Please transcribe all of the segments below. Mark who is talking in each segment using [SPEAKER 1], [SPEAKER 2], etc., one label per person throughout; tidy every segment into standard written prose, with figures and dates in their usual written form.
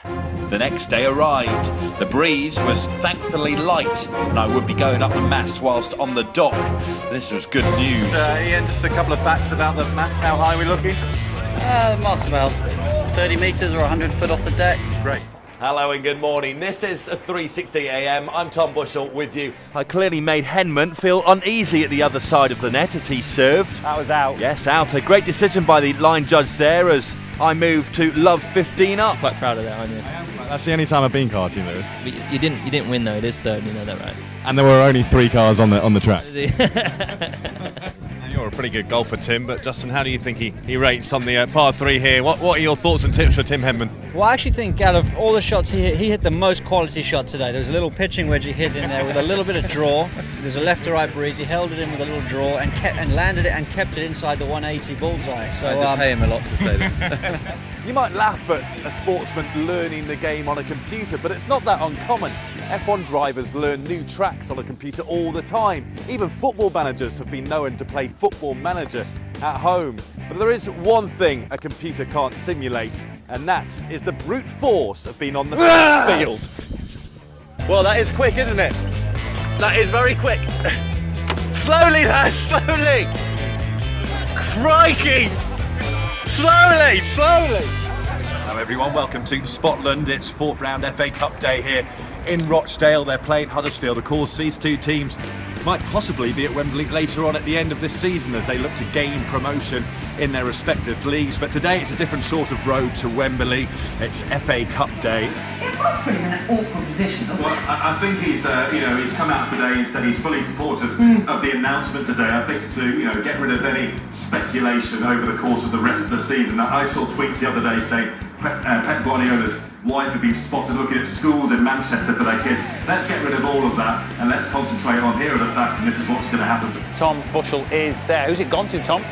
[SPEAKER 1] The next day arrived. The breeze was thankfully light, and I would be going up the mast whilst on the dock. This was good news.
[SPEAKER 2] Ian, just a couple of facts about the mast. How high are we looking?
[SPEAKER 3] The mast about 30 metres or 100 foot off the deck.
[SPEAKER 2] Great.
[SPEAKER 4] Hello and good morning. This is 3:60 a.m. I'm Tom Bushell with you. I clearly made Henman feel uneasy at the other side of the net as he served.
[SPEAKER 2] That was out.
[SPEAKER 4] Yes, out. A great decision by the line judge there as I moved to love 15 up.
[SPEAKER 5] Quite proud of that, aren't you?
[SPEAKER 6] That's the only time I've been karting, Lewis.
[SPEAKER 5] But you didn't win though. It is third. You know that, right?
[SPEAKER 6] And there were only 3 cars on the track.
[SPEAKER 7] You're a pretty good golfer, Tim, but Justin, how do you think he rates on the par 3 here? What are your thoughts and tips for Tim Henman?
[SPEAKER 3] Well, I actually think out of all the shots he hit the most quality shot today. There was a little pitching wedge he hit in there with a little bit of draw. There's a left to right breeze. He held it in with a little draw and landed it and kept it inside the 180 bullseye. So
[SPEAKER 2] I pay him a lot to say that.
[SPEAKER 8] You might laugh at a sportsman learning the game on a computer, but it's not that uncommon. F1 drivers learn new tracks on a computer all the time. Even football managers have been known to play Football Manager at home. But there is one thing a computer can't simulate, and that is the brute force of being on the field.
[SPEAKER 2] Well, that is quick, isn't it? That is very quick. Slowly, lads, slowly. Crikey. Slowly.
[SPEAKER 1] Hello everyone, welcome to Scotland. It's 4th round FA Cup day here in Rochdale. They're playing Huddersfield. Of course, these two teams might possibly be at Wembley later on at the end of this season as they look to gain promotion in their respective leagues. But today it's a different sort of road to Wembley. It's FA Cup day.
[SPEAKER 9] It was putting him in an awkward position, doesn't it?
[SPEAKER 10] Well, I think he's come out today and said he's fully supportive of the announcement today. I think to get rid of any speculation over the course of the rest of the season. I saw tweets the other day saying Pep Guardiola's wife had been spotted looking at schools in Manchester for their kids. Let's get rid of all of that and let's concentrate on here are the facts, and this is what's going to happen.
[SPEAKER 2] Tom Bushell is there. Who's it gone to, Tom?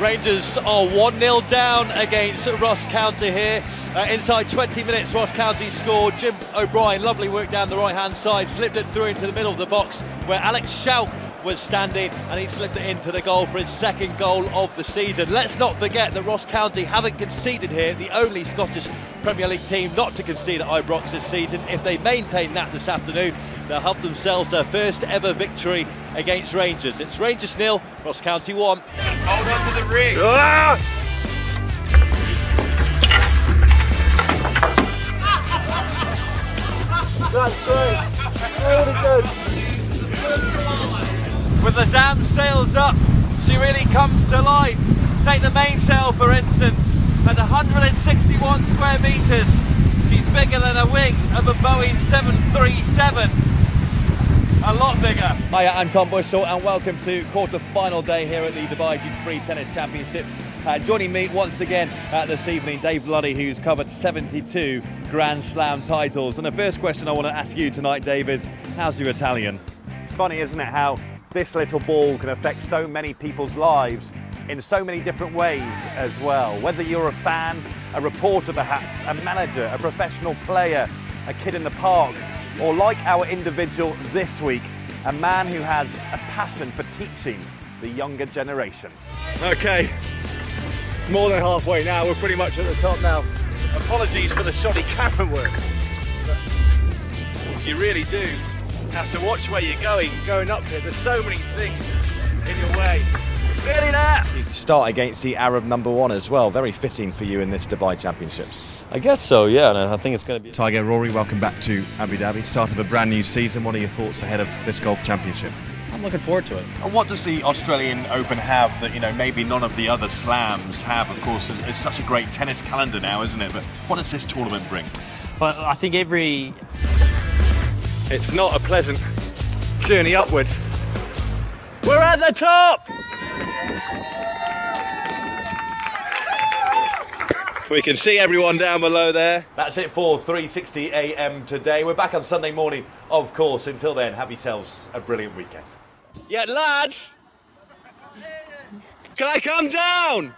[SPEAKER 7] Rangers are 1-0 down against Ross County here. Inside 20 minutes, Ross County scored. Jim O'Brien, lovely work down the right-hand side, slipped it through into the middle of the box where Alex Schauk was standing, and he slipped it into the goal for his second goal of the season. Let's not forget that Ross County haven't conceded here, the only Scottish Premier League team not to concede at Ibrox this season. If they maintain that this afternoon, they'll help themselves their first ever victory against Rangers. It's Rangers 0, Ross County 1.
[SPEAKER 2] Hold on to the ring.
[SPEAKER 4] That's great. Really good.
[SPEAKER 7] With the Zam sails up, she really comes to life. Take the mainsail for instance, at 161 square metres. She's bigger than a wing of a Boeing 737. A lot bigger.
[SPEAKER 4] Hi, I'm Tom Bushell and welcome to quarter-final day here at the Dubai Duty-Free Tennis Championships. Joining me once again this evening, Dave Luddy, who's covered 72 Grand Slam titles. And the first question I want to ask you tonight, Dave, is how's your Italian?
[SPEAKER 8] It's funny, isn't it, how this little ball can affect so many people's lives in so many different ways as well. Whether you're a fan, a reporter perhaps, a manager, a professional player, a kid in the park, or like our individual this week, a man who has a passion for teaching the younger generation.
[SPEAKER 2] Okay, more than halfway now. We're pretty much at the top now. Apologies for the shoddy camera work. You really do have to watch where you're going up here. There's so many things in your way. Really there!
[SPEAKER 6] You start against the Arab number 1 as well. Very fitting for you in this Dubai Championships.
[SPEAKER 5] I guess so. Yeah, and I think it's going to be.
[SPEAKER 7] Tiger Rory, welcome back to Abu Dhabi. Start of a brand new season. What are your thoughts ahead of this golf championship?
[SPEAKER 5] I'm looking forward to it.
[SPEAKER 1] And what does the Australian Open have that, maybe none of the other slams have? Of course, it's such a great tennis calendar now, isn't it? But what does this tournament bring?
[SPEAKER 2] But I think it's not a pleasant journey upwards. We're at the top!
[SPEAKER 7] We can see everyone down below there.
[SPEAKER 4] That's it for 3:60 a.m. today. We're back on Sunday morning, of course. Until then, have yourselves a brilliant weekend.
[SPEAKER 7] Yeah, lads! Can I come down?